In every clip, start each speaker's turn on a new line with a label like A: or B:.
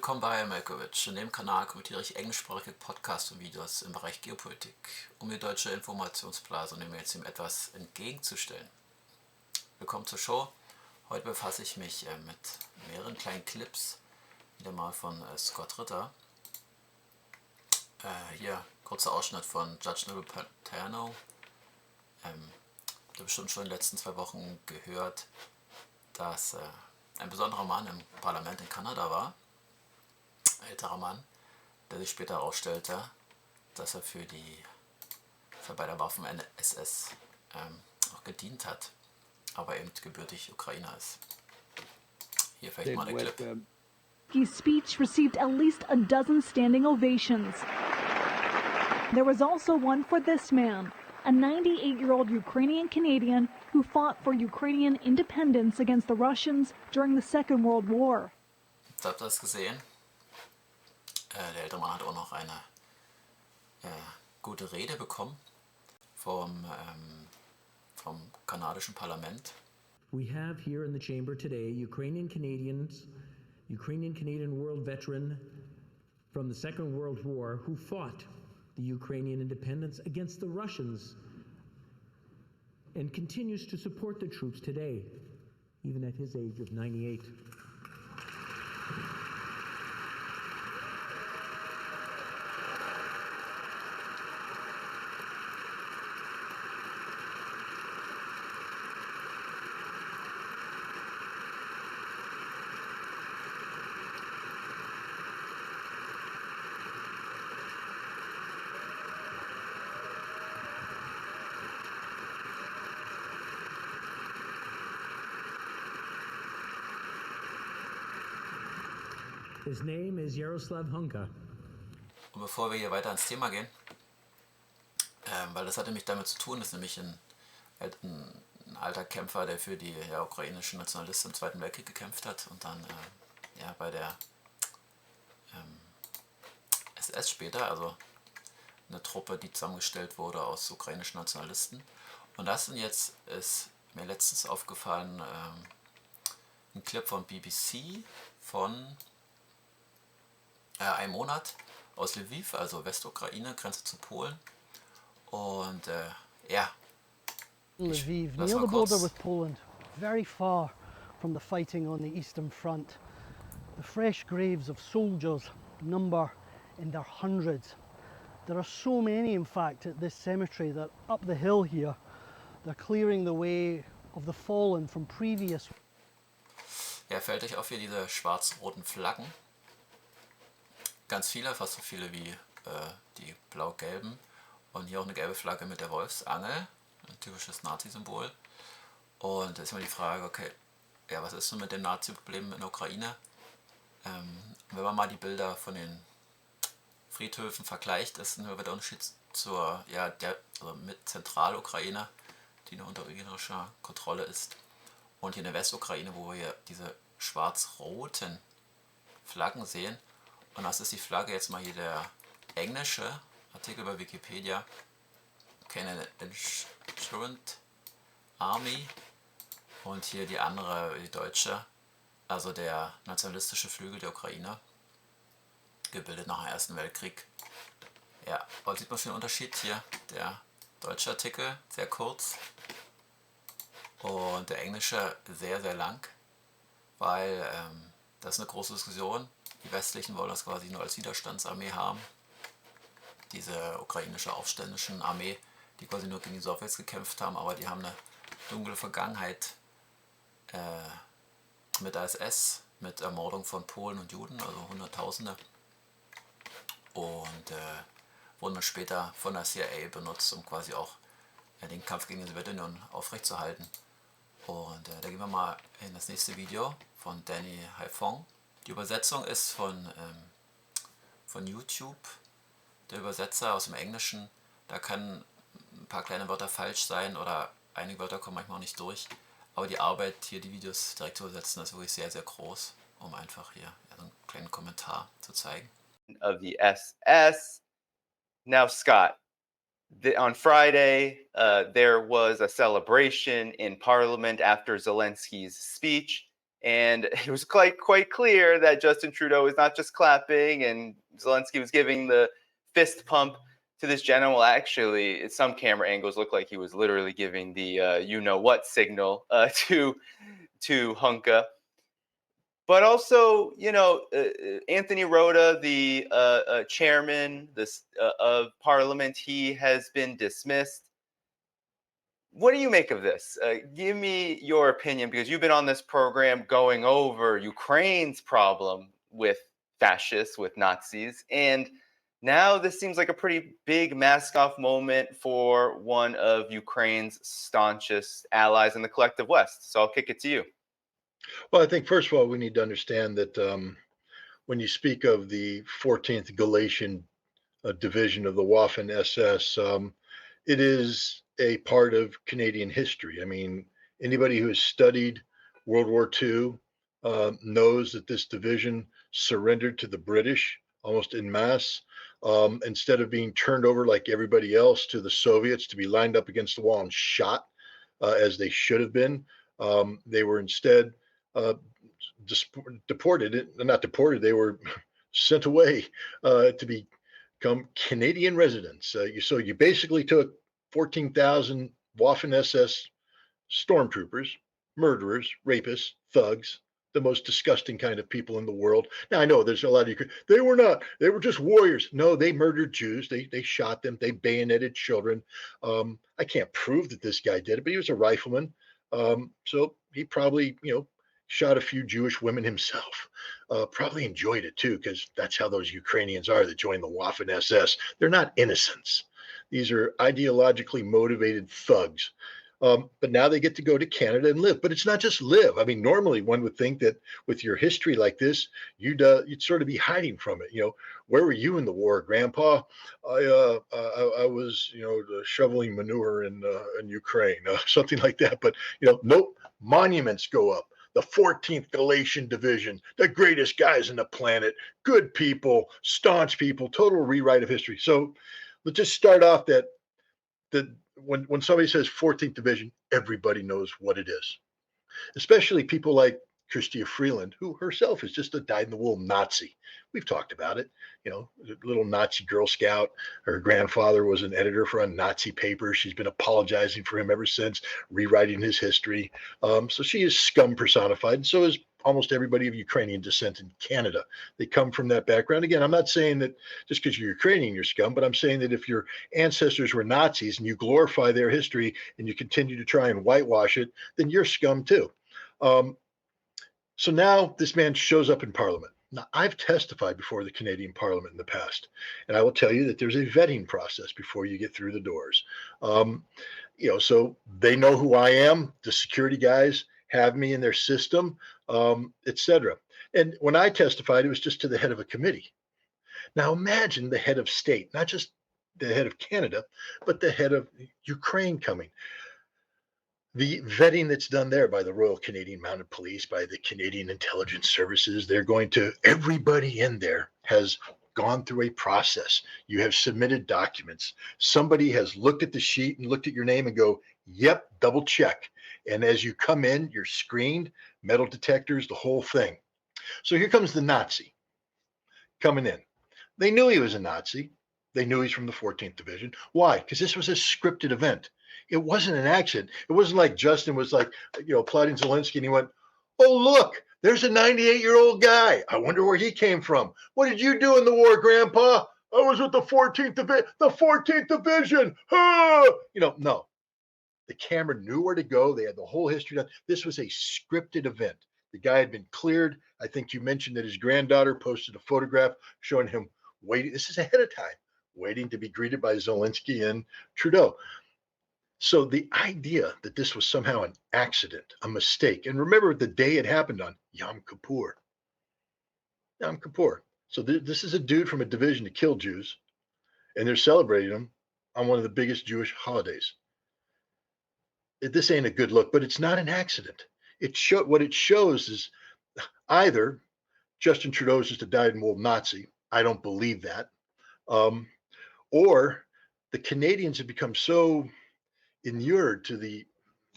A: Willkommen bei Melkovich. In dem Kanal kommentiere ich englischsprachige Podcasts und Videos im Bereich Geopolitik, um die deutsche Informationsblase und dem Mainstream etwas entgegenzustellen. Willkommen zur Show. Heute befasse ich mich mit mehreren kleinen Clips, wieder mal von Scott Ritter. Hier kurzer Ausschnitt von Judge Napolitano. Habt ihr bestimmt schon in den letzten 2 Wochen gehört, dass ein besonderer Mann im Parlament in Kanada war, ein älterer Mann, der sich später herausstellte, dass er bei der Waffen SS auch gedient hat, aber eben gebürtig Ukrainer ist. Hier vielleicht mal der Clip.
B: His speech received at least a dozen standing ovations. There was also one for this man, a 98-year-old Ukrainian Canadian who fought for Ukrainian independence against the Russians during the Second World War.
A: Habt ihr das gesehen? Der ältere Mann hat auch noch eine gute Rede bekommen vom kanadischen Parlament.
C: We have here in the chamber today Ukrainian Canadian world veteran from the Second World War who fought the Ukrainian independence against the Russians and continues to support the troops today, even at his age of 98. His name is Yaroslav Hunka.
A: Und bevor wir hier weiter ins Thema gehen, weil das hatte nämlich damit zu tun, ist nämlich ein alter Kämpfer, der für die ukrainischen Nationalisten im Zweiten Weltkrieg gekämpft hat und dann bei der SS später, also eine Truppe, die zusammengestellt wurde aus ukrainischen Nationalisten. Und das jetzt ist mir letztens aufgefallen, ein Clip von BBC von einem Monat aus Lviv, also Westukraine, Grenze zu Polen. Und
D: Lviv, near the border with Poland, very far from the fighting on the Eastern Front. The fresh graves of soldiers number in their hundreds. There are so many, in fact, at this cemetery that up the hill here, they're clearing the way of the fallen from previous.
A: Ja, fällt euch auf hier diese schwarz-roten Flaggen? Ganz viele, fast so viele wie die blau-gelben. Und hier auch eine gelbe Flagge mit der Wolfsangel, ein typisches Nazi-Symbol. Und da ist immer die Frage, okay, was ist denn mit dem Nazi-Problem in der Ukraine? Wenn man mal die Bilder von den Friedhöfen vergleicht, ist ein der Unterschied mit Zentralukraine, die noch unter ukrainischer Kontrolle ist. Und hier in der Westukraine, wo wir diese schwarz-roten Flaggen sehen. Und das ist die Flagge, jetzt mal hier der englische Artikel bei Wikipedia. Canadian Insurance Army. Und hier die andere, die deutsche, also der nationalistische Flügel der Ukraine. Gebildet nach dem Ersten Weltkrieg. Ja, aber sieht man schon den Unterschied hier. Der deutsche Artikel, sehr kurz. Und der englische sehr, sehr lang. Weil das ist eine große Diskussion. Die Westlichen wollen das quasi nur als Widerstandsarmee haben. Diese ukrainische aufständischen Armee, die quasi nur gegen die Sowjets gekämpft haben, aber die haben eine dunkle Vergangenheit mit der SS, mit Ermordung von Polen und Juden, also Hunderttausende. Und wurden dann später von der CIA benutzt, um quasi auch den Kampf gegen die Sowjetunion aufrechtzuerhalten. Und da gehen wir mal in das nächste Video von Danny Haifong. Die Übersetzung ist von YouTube. Der Übersetzer aus dem Englischen, da kann ein paar kleine Wörter falsch sein oder einige Wörter kommen manchmal auch nicht durch. Aber die Arbeit, hier die Videos direkt zu übersetzen, ist wirklich sehr, sehr groß, um einfach hier einen kleinen Kommentar zu zeigen.
E: Of the SS. Now, Scott, on Friday, there was a celebration in Parliament after Zelensky's speech. And it was quite clear that Justin Trudeau was not just clapping, and Zelensky was giving the fist pump to this general. Actually, some camera angles look like he was literally giving the you know what signal to Hunka. But also, Anthony Rota, the chairman of Parliament, he has been dismissed. What do you make of this? Give me your opinion, because you've been on this program going over Ukraine's problem with fascists, with Nazis, and now this seems like a pretty big mask-off moment for one of Ukraine's staunchest allies in the collective West. So I'll kick it to you.
F: Well, I think first of all, we need to understand that when you speak of the 14th Galatian division of the Waffen SS, it is a part of Canadian history. I mean, anybody who has studied World War II knows that this division surrendered to the British almost en masse. Instead of being turned over like everybody else to the Soviets to be lined up against the wall and shot as they should have been, they were instead deported, not deported, they were sent away to become Canadian residents. So you basically took 14,000 Waffen SS stormtroopers, murderers, rapists, thugs, the most disgusting kind of people in the world. Now, I know there's a lot of they were not, they were just warriors. No, they murdered Jews. They shot them. They bayoneted children. I can't prove that this guy did it, but he was a rifleman. So he probably, shot a few Jewish women himself. Probably enjoyed it too, because that's how those Ukrainians are that join the Waffen SS. They're not innocents. These are ideologically motivated thugs. But now they get to go to Canada and live. But it's not just live. I mean, normally one would think that with your history like this, you'd sort of be hiding from it. Where were you in the war, Grandpa? I was, shoveling manure in Ukraine, something like that. But nope. Monuments go up. The 14th Galatian Division, the greatest guys on the planet, good people, staunch people, total rewrite of history. So let's just start off that when somebody says 14th Division, everybody knows what it is, especially people like Chrystia Freeland, who herself is just a dyed-in-the-wool Nazi. We've talked about it, little Nazi Girl Scout. Her grandfather was an editor for a Nazi paper. She's been apologizing for him ever since, rewriting his history. So she is scum personified, and so is almost everybody of Ukrainian descent in Canada. They come from that background. Again, I'm not saying that just because you're Ukrainian, you're scum, but I'm saying that if your ancestors were Nazis and you glorify their history and you continue to try and whitewash it, then you're scum too. So now this man shows up in Parliament. Now, I've testified before the Canadian Parliament in the past, and I will tell you that there's a vetting process before you get through the doors. So they know who I am. The security guys have me in their system, etc. And when I testified, it was just to the head of a committee. Now imagine the head of state, not just the head of Canada, but the head of Ukraine coming. The vetting that's done there by the Royal Canadian Mounted Police, by the Canadian Intelligence Services, everybody in there has gone through a process. You have submitted documents. Somebody has looked at the sheet and looked at your name and go, yep, double check. And as you come in, you're screened, metal detectors, the whole thing. So here comes the Nazi coming in. They knew he was a Nazi. They knew he's from the 14th Division. Why? Because this was a scripted event. It wasn't an accident. It wasn't like Justin was applauding Zelensky and he went, oh, look, there's a 98-year-old guy. I wonder where he came from. What did you do in the war, Grandpa? I was with the 14th Division. The 14th Division. Ah! No. The camera knew where to go. They had the whole history done. This was a scripted event. The guy had been cleared. I think you mentioned that his granddaughter posted a photograph showing him waiting. This is ahead of time, waiting to be greeted by Zelensky and Trudeau. So the idea that this was somehow an accident, a mistake, and remember the day it happened on, Yom Kippur. Yom Kippur. So this is a dude from a division to kill Jews, and they're celebrating him on one of the biggest Jewish holidays. This ain't a good look, but it's not an accident. What it shows is either Justin Trudeau is just a dyed-in-the-wool Nazi. I don't believe that. Or the Canadians have become so inured to the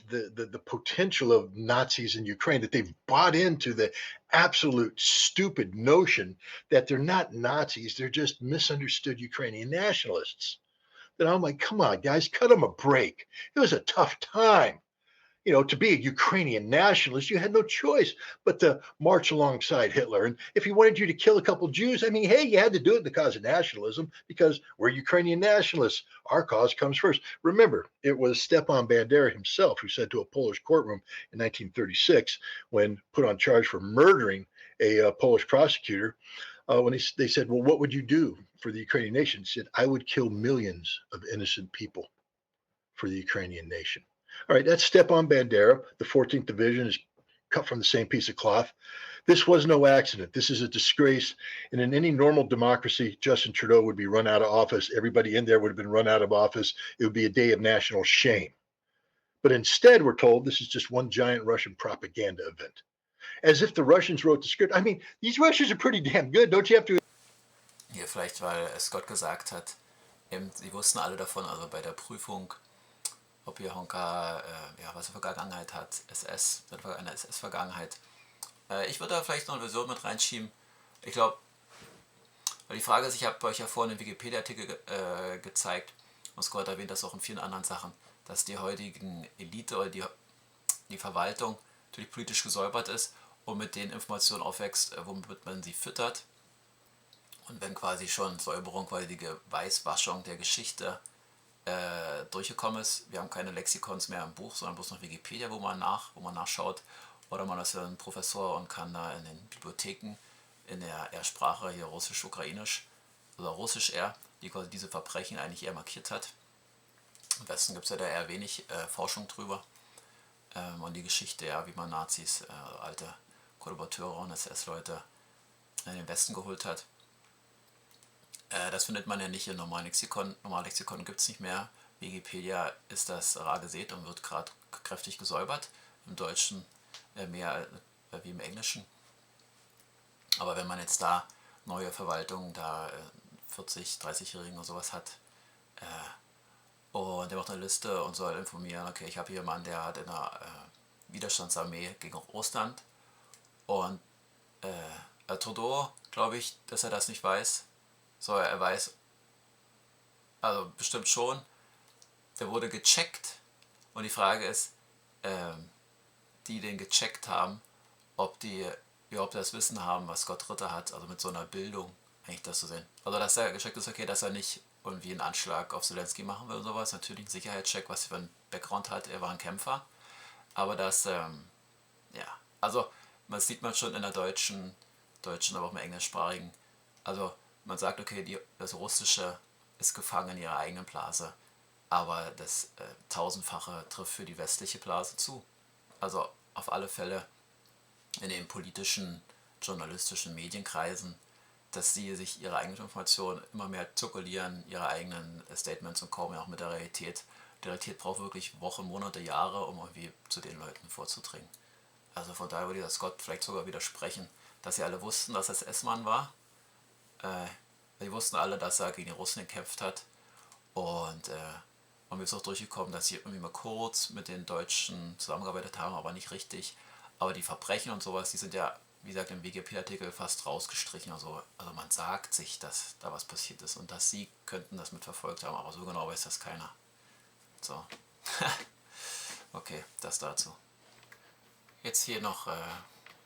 F: the potential of Nazis in Ukraine, that they've bought into the absolute stupid notion that they're not Nazis, they're just misunderstood Ukrainian nationalists. Then I'm like, come on, guys, cut them a break. It was a tough time. You know, to be a Ukrainian nationalist, you had no choice but to march alongside Hitler. And if he wanted you to kill a couple Jews, I mean, hey, you had to do it in the cause of nationalism because we're Ukrainian nationalists. Our cause comes first. Remember, it was Stepan Bandera himself who said to a Polish courtroom in 1936, when put on charge for murdering a Polish prosecutor, they said, well, what would you do for the Ukrainian nation? He said, I would kill millions of innocent people for the Ukrainian nation. All right, that's Stepan Bandera. The 14th Division is cut from the same piece of cloth. This was no accident. This is a disgrace. And in any normal democracy, Justin Trudeau would be run out of office. Everybody in there would have been run out of office. It would be a day of national shame. But instead, we're told this is just one giant Russian propaganda event. As if the Russians wrote the script. I mean, these Russians are pretty damn good. Don't you have to?
A: Hier vielleicht, weil Scott gesagt hat, sie wussten alle davon, also bei der Prüfung, ob hier Honka, was für Vergangenheit hat, SS, eine SS-Vergangenheit. Ich würde da vielleicht noch eine Version mit reinschieben. Ich glaube, weil die Frage ist, ich habe euch ja vorhin einen Wikipedia-Artikel gezeigt, und Scott erwähnt das auch in vielen anderen Sachen, dass die heutigen Elite oder die Verwaltung natürlich politisch gesäubert ist und mit den Informationen aufwächst, womit man sie füttert. Und wenn quasi schon Säuberung, quasi die Weißwaschung der Geschichte durchgekommen ist. Wir haben keine Lexikons mehr im Buch, sondern bloß noch Wikipedia, wo man nachschaut. Oder man ist ja ein Professor und kann da in den Bibliotheken in der Sprache, hier Russisch, Ukrainisch oder Russisch die quasi diese Verbrechen eigentlich eher markiert hat. Im Westen gibt es ja da eher wenig Forschung drüber. Und die Geschichte, wie man Nazis, alte Kollaborateure und SS-Leute in den Westen geholt hat. Das findet man ja nicht im normalen Lexikon. Normale Lexikon gibt es nicht mehr. Wikipedia ist das rar gesät und wird gerade kräftig gesäubert. Im Deutschen mehr wie im Englischen. Aber wenn man jetzt da neue Verwaltungen, da 40-, 30-Jährigen oder sowas hat, und der macht eine Liste und soll informieren, okay, ich habe hier jemanden, der hat in der Widerstandsarmee gegen Russland. Und Trudeau, glaube ich, dass er das nicht weiß. So, er weiß, also bestimmt schon, der wurde gecheckt und die Frage ist, die den gecheckt haben, ob die überhaupt das Wissen haben, was Scott Ritter hat, also mit so einer Bildung eigentlich das zu sehen. Also dass er gecheckt ist, okay, dass er nicht irgendwie einen Anschlag auf Zelensky machen will und sowas, natürlich ein Sicherheitscheck, was er für einen Background hat, er war ein Kämpfer, aber das, also das sieht man schon in der deutschen, aber auch im englischsprachigen, also man sagt, okay, das Russische ist gefangen in ihrer eigenen Blase, aber das Tausendfache trifft für die westliche Blase zu. Also auf alle Fälle in den politischen, journalistischen Medienkreisen, dass sie sich ihre eigenen Informationen immer mehr zirkulieren, ihre eigenen Statements und kommen auch mit der Realität. Die Realität braucht wirklich Wochen, Monate, Jahre, um irgendwie zu den Leuten vorzudringen. Also von daher würde ich das Scott vielleicht sogar widersprechen, dass sie alle wussten, dass es SS Mann war. Die wussten alle, dass er gegen die Russen gekämpft hat. Und mir ist auch durchgekommen, dass sie irgendwie mal kurz mit den Deutschen zusammengearbeitet haben, aber nicht richtig. Aber die Verbrechen und sowas, die sind ja, wie gesagt, im Wikipedia-Artikel fast rausgestrichen. Also man sagt sich, dass da was passiert ist und dass sie könnten das mitverfolgt haben, aber so genau weiß das keiner. So. Okay, das dazu. Jetzt hier noch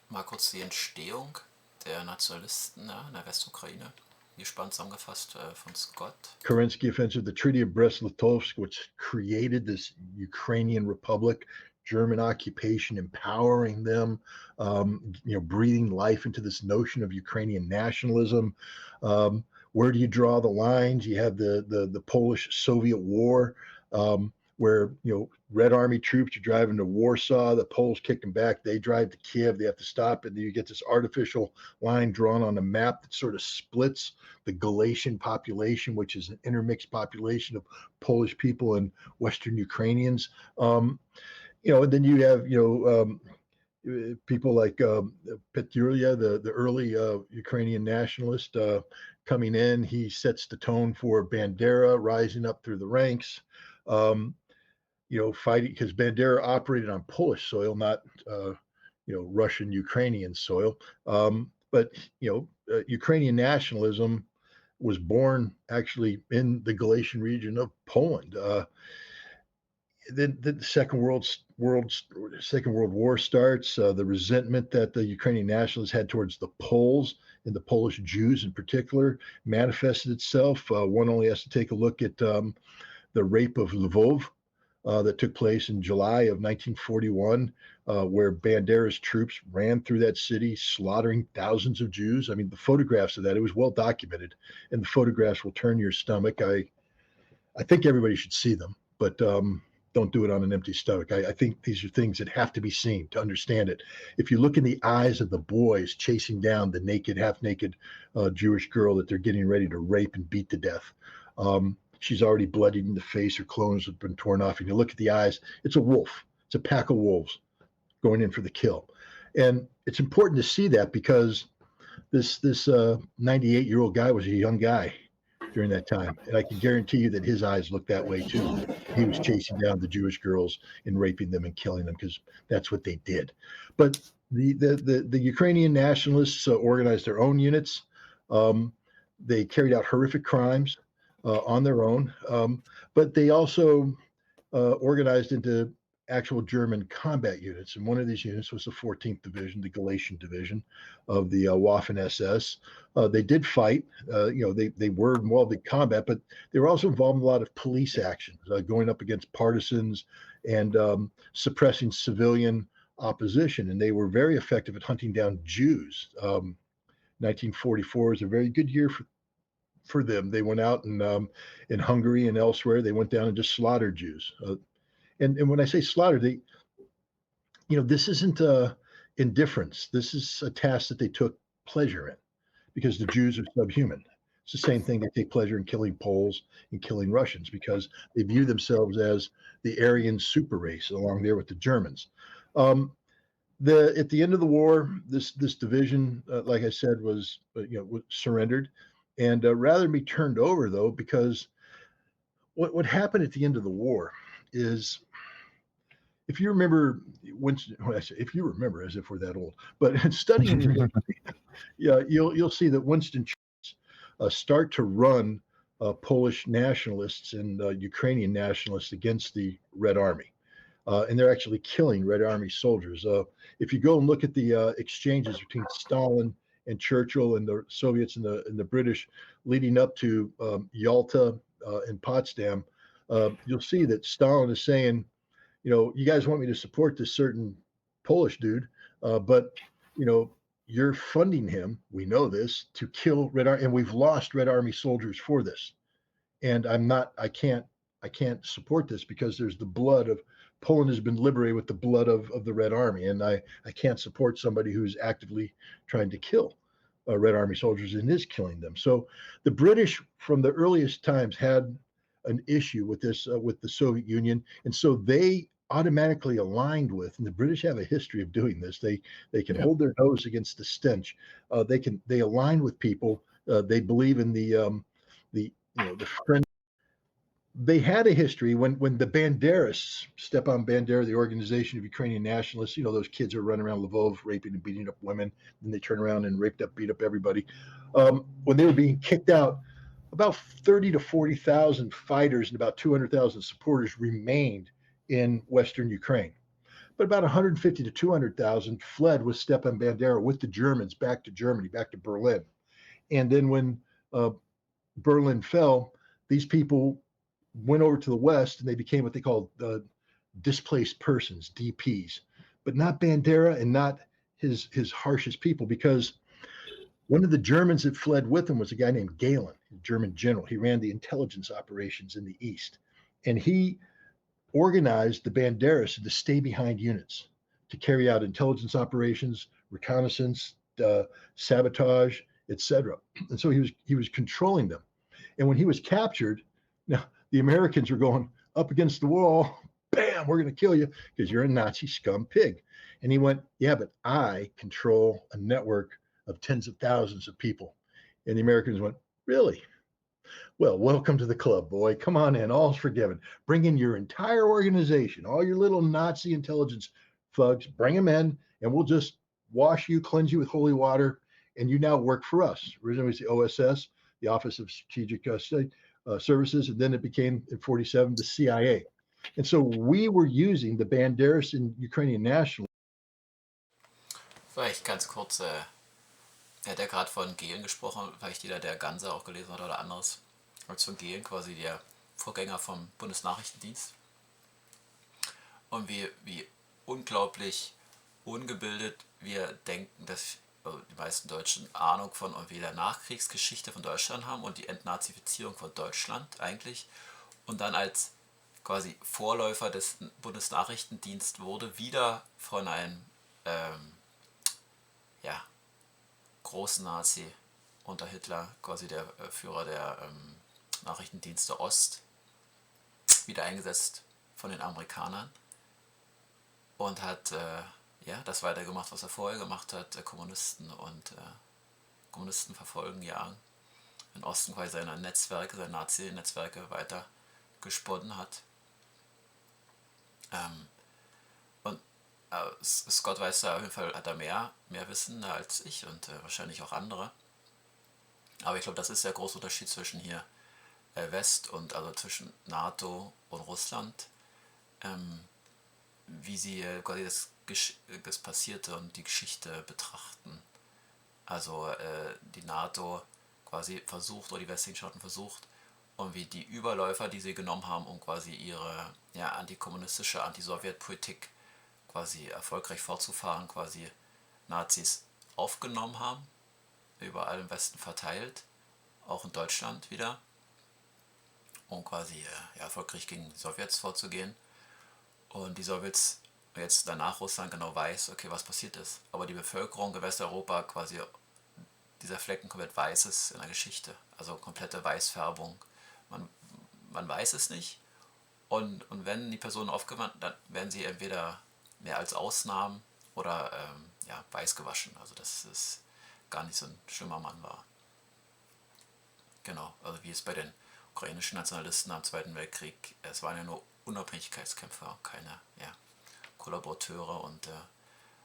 A: mal kurz die Entstehung der Nationalisten in der Westukraine. Hier spannend zusammengefasst von Scott.
F: Kerensky Offensive, the Treaty of Brest-Litovsk, which created this Ukrainian Republic, German occupation, empowering them, breathing life into this notion of Ukrainian nationalism. Where do you draw the lines? You have the Polish-Soviet War, where Red Army troops are driving to Warsaw, the Poles kick them back, they drive to Kiev, they have to stop, and then you get this artificial line drawn on the map that sort of splits the Galatian population, which is an intermixed population of Polish people and Western Ukrainians. And then you have people like Petrulia, the early Ukrainian nationalist, coming in. He sets the tone for Bandera, rising up through the ranks. fighting, because Bandera operated on Polish soil, not Russian, Ukrainian soil. But Ukrainian nationalism was born actually in the Galician region of Poland. Then the Second World War starts. The resentment that the Ukrainian nationalists had towards the Poles and the Polish Jews in particular manifested itself. One only has to take a look at the rape of Lvov that took place in July of 1941, where Bandera's troops ran through that city, slaughtering thousands of Jews. I mean, the photographs of that, it was well documented, and the photographs will turn your stomach. I think everybody should see them, but don't do it on an empty stomach. I think these are things that have to be seen to understand it. If you look in the eyes of the boys chasing down the naked, half-naked Jewish girl that they're getting ready to rape and beat to death, she's already bloodied in the face. Her clothes have been torn off. And you look at the eyes, it's a wolf. It's a pack of wolves going in for the kill. And it's important to see that because this 98-year-old guy was a young guy during that time. And I can guarantee you that his eyes looked that way too. He was chasing down the Jewish girls and raping them and killing them because that's what they did. But the Ukrainian nationalists organized their own units. They carried out horrific crimes on their own, but they also organized into actual German combat units. And one of these units was the 14th Division, the Galician Division of the Waffen SS. They did fight, they were involved in combat, but they were also involved in a lot of police actions, going up against partisans and suppressing civilian opposition. And they were very effective at hunting down Jews. 1944 is a very good year for them. They went out in Hungary and elsewhere. They went down and just slaughtered Jews. And when I say slaughter, this isn't indifference. This is a task that they took pleasure in because the Jews are subhuman. It's the same thing. They take pleasure in killing Poles and killing Russians because they view themselves as the Aryan super race along there with the Germans. At the end of the war, this division, like I said, was surrendered, and rather than be turned over though, because what happened at the end of the war is, if you remember Winston, when I say if you remember, as if we're that old, but studying your history, you'll see that Winston start to run Polish nationalists and Ukrainian nationalists against the Red Army. And they're actually killing Red Army soldiers. If you go and look at the exchanges between Stalin and Churchill and the Soviets and the British leading up to Yalta and Potsdam, you'll see that Stalin is saying, you guys want me to support this certain Polish dude, but you're funding him. We know this, to kill Red Army, and we've lost Red Army soldiers for this. And I can't support this because there's the blood of Poland has been liberated with the blood of the Red Army, and I can't support somebody who's actively trying to kill Red Army soldiers and is killing them. So the British, from the earliest times, had an issue with this with the Soviet Union, and so they automatically aligned with, and the British have a history of doing this. They can hold their nose against the stench. They align with people. They believe in the friend. They had a history when the Banderists, Stepan Bandera, the organization of Ukrainian nationalists, those kids are running around Lvov raping and beating up women, and they turn around and beat up everybody. When they were being kicked out, about 30 to 40,000 fighters and about 200,000 supporters remained in Western Ukraine. But about 150 to 200,000 fled with Stepan Bandera with the Germans back to Germany, back to Berlin. And then when Berlin fell, these people went over to the West and they became what they called displaced persons, DPs, but not Bandera and not his harshest people, because one of the Germans that fled with him was a guy named Galen, a German general. He ran the intelligence operations in the East, and he organized the Banderas to stay behind units to carry out intelligence operations, reconnaissance, sabotage, etc. And so he was controlling them. And when he was captured, now the Americans were going up against the wall, bam, we're going to kill you because you're a Nazi scum pig. And he went, yeah, but I control a network of tens of thousands of people. And the Americans went, really? Well, welcome to the club, boy. Come on in. All's forgiven. Bring in your entire organization, all your little Nazi intelligence thugs. Bring them in, and we'll just wash you, cleanse you with holy water, and you now work for us. Originally, it was the OSS, the Office of Strategic Services, and then it became in 47 the CIA. And so we were using the Banderas and Ukrainian nationalists.
A: Vielleicht ganz kurz, er hat ja gerade von Gehlen gesprochen, vielleicht jeder, der Ganze auch gelesen hat oder anderes, als von Gehlen quasi der Vorgänger vom Bundesnachrichtendienst. Und wie unglaublich ungebildet wir denken, dass die meisten Deutschen Ahnung von irgendwie der Nachkriegsgeschichte von Deutschland haben und die Entnazifizierung von Deutschland eigentlich. Und dann als quasi Vorläufer des Bundesnachrichtendienst wurde wieder von einem ja, großen Nazi unter Hitler, quasi der Führer der Nachrichtendienste Ost, wieder eingesetzt von den Amerikanern und hat das weitergemacht, was er vorher gemacht hat, Kommunisten und Kommunisten verfolgen, jagen. Im Osten quasi seine Netzwerke, seine Nazi-Netzwerke weiter gesponnen hat. Und Scott weiß da auf jeden Fall, hat er mehr Wissen als ich und wahrscheinlich auch andere. Aber ich glaube, das ist der große Unterschied zwischen hier West und also zwischen NATO und Russland, wie sie quasi das Passierte und die Geschichte betrachten. Also die NATO quasi versucht, oder die westlichen Staaten versucht, und wie die Überläufer, die sie genommen haben, um quasi ihre antikommunistische, anti-Sowjet-Politik quasi erfolgreich fortzufahren, quasi Nazis aufgenommen haben, überall im Westen verteilt, auch in Deutschland wieder, um quasi erfolgreich gegen die Sowjets vorzugehen. Und die Sowjets jetzt danach Russland genau weiß, okay, was passiert ist. Aber die Bevölkerung in Westeuropa quasi dieser Flecken komplett weiß ist in der Geschichte. Also komplette Weißfärbung. Man weiß es nicht. Und wenn die Personen aufgewandt, dann werden sie entweder mehr als Ausnahmen oder weiß gewaschen. Also dass es gar nicht so ein schlimmer Mann war. Genau, also wie es bei den ukrainischen Nationalisten am Zweiten Weltkrieg, es waren ja nur Unabhängigkeitskämpfer, keine Kollaborateure und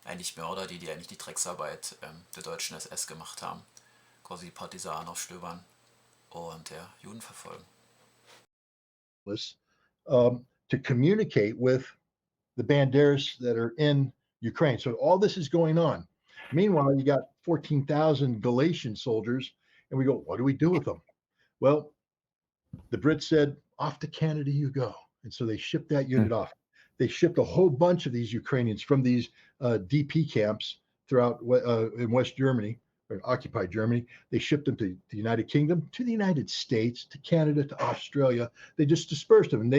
A: eigentlich Mörder, die eigentlich die Drecksarbeit der deutschen SS gemacht haben, quasi Partisanen aufstöbern und Juden verfolgen.
F: To communicate with the Banderas that are in Ukraine. So all this is going on. Meanwhile, you got 14,000 Galatian soldiers, and we go, what do we do with them? Well, the Brits said, off to Canada you go. And so they shipped that unit off. They shipped a whole bunch of these Ukrainians from these DP camps throughout in West Germany, or occupied Germany. They shipped them to the United Kingdom, to the United States, to Canada, to Australia. They just dispersed them, and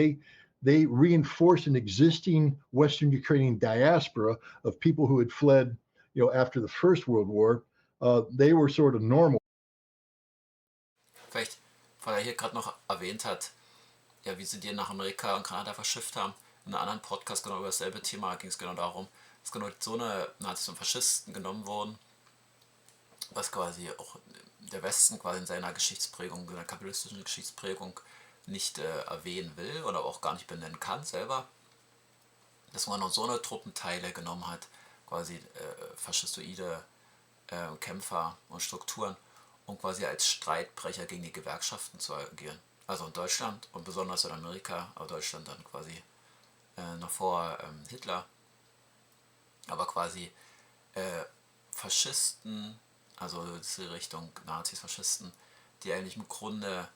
F: they reinforced an existing Western Ukrainian diaspora of people who had fled, after the First World War. They were sort of normal.
A: Vielleicht, weil er hier gerade noch erwähnt hat, wie sie die nach Amerika und Kanada verschifft haben. In einem anderen Podcast genau über dasselbe Thema ging es genau darum, dass genau so eine Nazis und Faschisten genommen wurden, was quasi auch der Westen quasi in seiner Geschichtsprägung, in seiner kapitalistischen Geschichtsprägung nicht erwähnen will oder auch gar nicht benennen kann selber, dass man noch so eine Truppenteile genommen hat, quasi faschistoide Kämpfer und Strukturen, um quasi als Streitbrecher gegen die Gewerkschaften zu agieren. Also in Deutschland und besonders in Amerika, aber Deutschland dann quasi noch vor Hitler, aber quasi Faschisten, also diese Richtung Nazis, Faschisten, die eigentlich im Grunde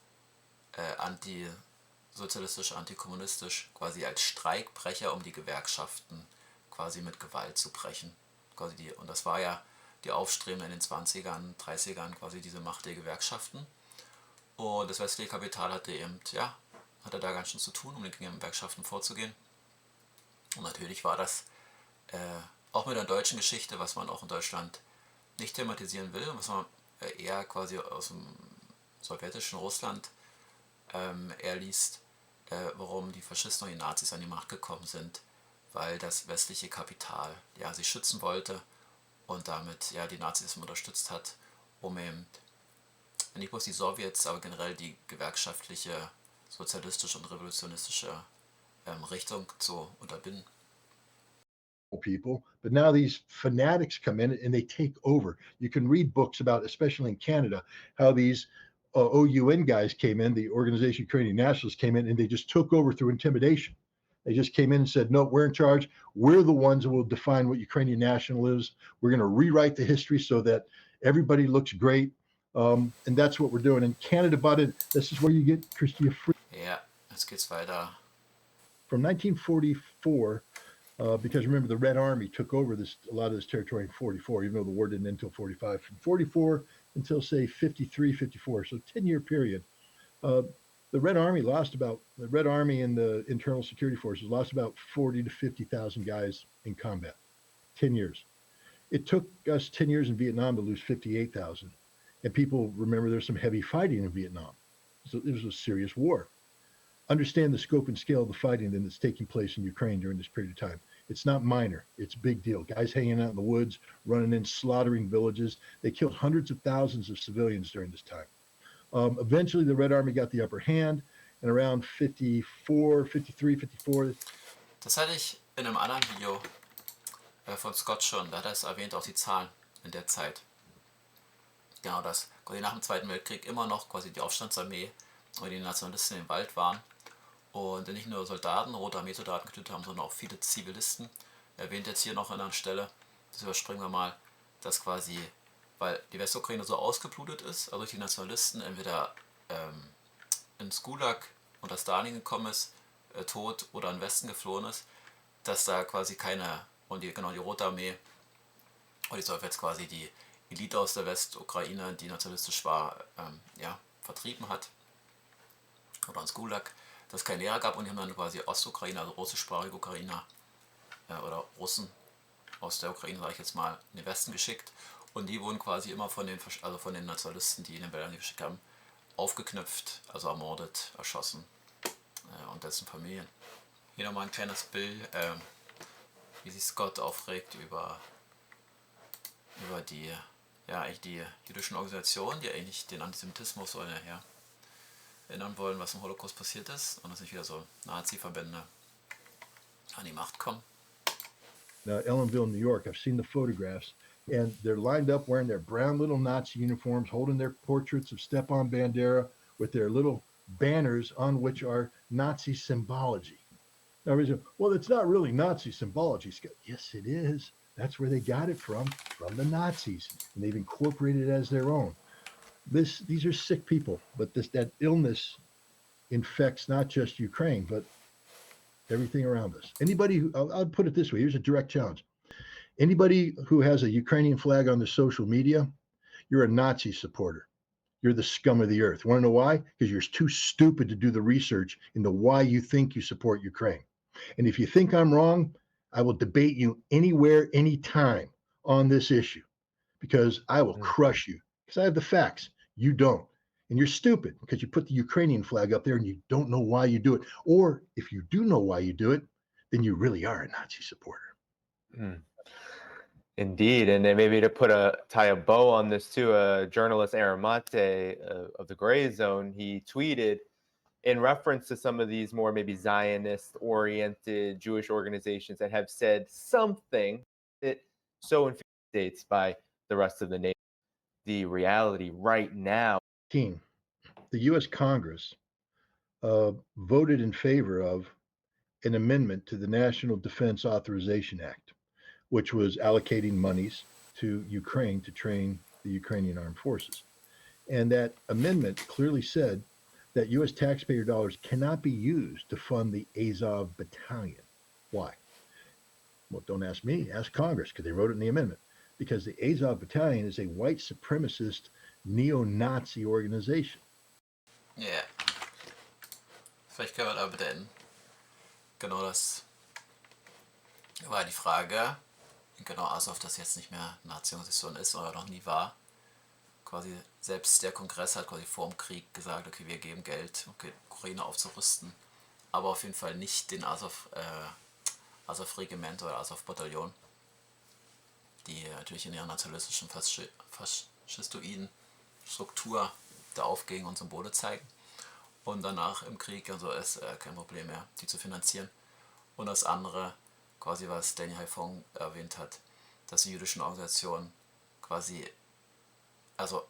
A: antisozialistisch, antikommunistisch, quasi als Streikbrecher, um die Gewerkschaften quasi mit Gewalt zu brechen. Und das war ja die Aufstrebenden in den 20ern, 30ern, quasi diese Macht der Gewerkschaften. Und das westliche Kapital hatte da ganz schön zu tun, um gegen die Gewerkschaften vorzugehen. Und natürlich war das auch mit der deutschen Geschichte, was man auch in Deutschland nicht thematisieren will, was man eher quasi aus dem sowjetischen Russland eher liest, warum die Faschisten und die Nazis an die Macht gekommen sind, weil das westliche Kapital sie schützen wollte und damit die Nazis unterstützt hat, um eben nicht bloß die Sowjets, aber generell die gewerkschaftliche, sozialistische und revolutionistische Richtung zu unterbinden.
F: People, but now these fanatics come in and they take over. You can read books about, especially in Canada, how these OUN guys came in, the Organization of Ukrainian Nationalists came in, and they just took over through intimidation. They just came in and said, no, we're in charge. We're the ones that will define what Ukrainian national is. We're going to rewrite the history so that everybody looks great. And that's what we're doing. In Canada, bought it. This is where you get Christian Freedom.
A: Ja, jetzt geht's weiter.
F: From 1944, because remember, the Red Army took over a lot of this territory in 44, even though the war didn't end until 45. From 44 until, say, 53, 54, so 10-year period, the Red Army and the internal security forces lost about 40 to 50,000 guys in combat, 10 years. It took us 10 years in Vietnam to lose 58,000. And people remember there's some heavy fighting in Vietnam. So it was a serious war. Understand the scope and scale of the fighting that's taking place in Ukraine during this period of time. It's not minor. It's a big deal. Guys hanging out in the woods, running in, slaughtering villages. They killed hundreds of thousands of civilians during this time. Eventually, the Red Army got the upper hand, and around 54, 53, 54.
A: Das hatte ich in einem anderen Video von Scott schon. Da hat er es erwähnt, auch die Zahlen in der Zeit. Genau das. Quasi nach dem Zweiten Weltkrieg immer noch quasi die Aufstandsarmee und die Nationalisten im Wald waren. Und nicht nur Soldaten, Rote Armee-Soldaten getötet haben, sondern auch viele Zivilisten. Er erwähnt jetzt hier noch an einer Stelle, das überspringen wir mal, dass quasi, weil die Westukraine so ausgeblutet ist, also durch die Nationalisten entweder ins Gulag unter Stalin gekommen ist, tot oder in den Westen geflohen ist, dass da quasi keine, und die Rote Armee und die Sowjets quasi die Elite aus der Westukraine, die nationalistisch war, vertrieben hat oder ins Gulag, dass es keine Lehrer gab, und die haben dann quasi Ostukraine, also russischsprachige Ukrainer oder Russen aus der Ukraine, sage ich jetzt mal, in den Westen geschickt, und die wurden quasi immer von den Nationalisten, die in den Wäldern geschickt haben, aufgeknüpft, also ermordet, erschossen und dessen Familien. Hier nochmal ein kleines Bild, wie sich Scott aufregt über die jüdischen Organisationen, die eigentlich den Antisemitismus oder erinnern wollen, was im Holocaust passiert ist, und dass nicht wieder so Nazi-Verbände an die Macht kommen.
F: Now, Ellenville, New York, I've seen the photographs, and they're lined up wearing their brown little Nazi uniforms, holding their portraits of Stepan Bandera with their little banners on which are Nazi symbology. Now, everybody's going, well, it's not really Nazi symbology, Scott. Yes, it is. That's where they got it from the Nazis, and they've incorporated it as their own. These are sick people, but that illness infects not just Ukraine, but everything around us. Anybody who, I'll put it this way, here's a direct challenge. Anybody who has a Ukrainian flag on their social media, you're a Nazi supporter. You're the scum of the earth. Want to know why? Because you're too stupid to do the research into why you think you support Ukraine. And if you think I'm wrong, I will debate you anywhere, anytime on this issue, because I will crush you, because I have the facts. You don't. And you're stupid because you put the Ukrainian flag up there and you don't know why you do it. Or if you do know why you do it, then you really are a Nazi supporter.
E: Indeed. And then maybe to tie a bow on this too, journalist Aramate of the Gray Zone, he tweeted in reference to some of these more maybe Zionist-oriented Jewish organizations that have said something that so infuriates by the rest of the nation. The reality right now.
F: The U.S. Congress voted in favor of an amendment to the National Defense Authorization Act, which was allocating monies to Ukraine to train the Ukrainian armed forces. And that amendment clearly said that U.S. taxpayer dollars cannot be used to fund the Azov Battalion. Why? Well, don't ask me, ask Congress, because they wrote it in the amendment. Because the Azov Battalion is a white supremacist neo-Nazi organization.
A: Ja. Vielleicht können wir da beenden. Genau, das war die Frage. Genau, also ob das jetzt nicht mehr eine Nazi-Organisation ist oder noch nie war. Quasi selbst der Kongress hat quasi vor dem Krieg gesagt, okay, wir geben Geld, okay, Ukraine aufzurüsten, aber auf jeden Fall nicht den Azov-Regiment oder Azov-Bataillon, die natürlich in ihrer nationalistischen, faschistoiden Struktur da aufgehen und Symbole zeigen. Und danach im Krieg also ist kein Problem mehr, die zu finanzieren. Und das andere, quasi was Danny Haifong erwähnt hat, dass die jüdischen Organisationen quasi, also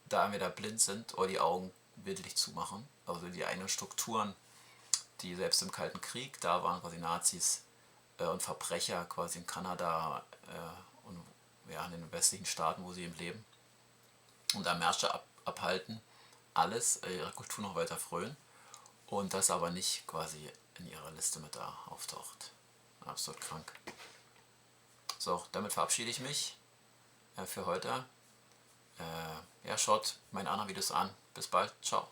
A: da entweder blind sind oder die Augen willentlich zumachen. Also die eigenen Strukturen, die selbst im Kalten Krieg da waren, quasi Nazis und Verbrecher quasi in Kanada und ja, in den westlichen Staaten, wo sie eben leben. Und da Märsche abhalten, alles ihre Kultur noch weiter frönen und das aber nicht quasi in ihrer Liste mit da auftaucht. Absolut krank. So, damit verabschiede ich mich für heute. Ja, schaut meine anderen Videos an. Bis bald. Ciao.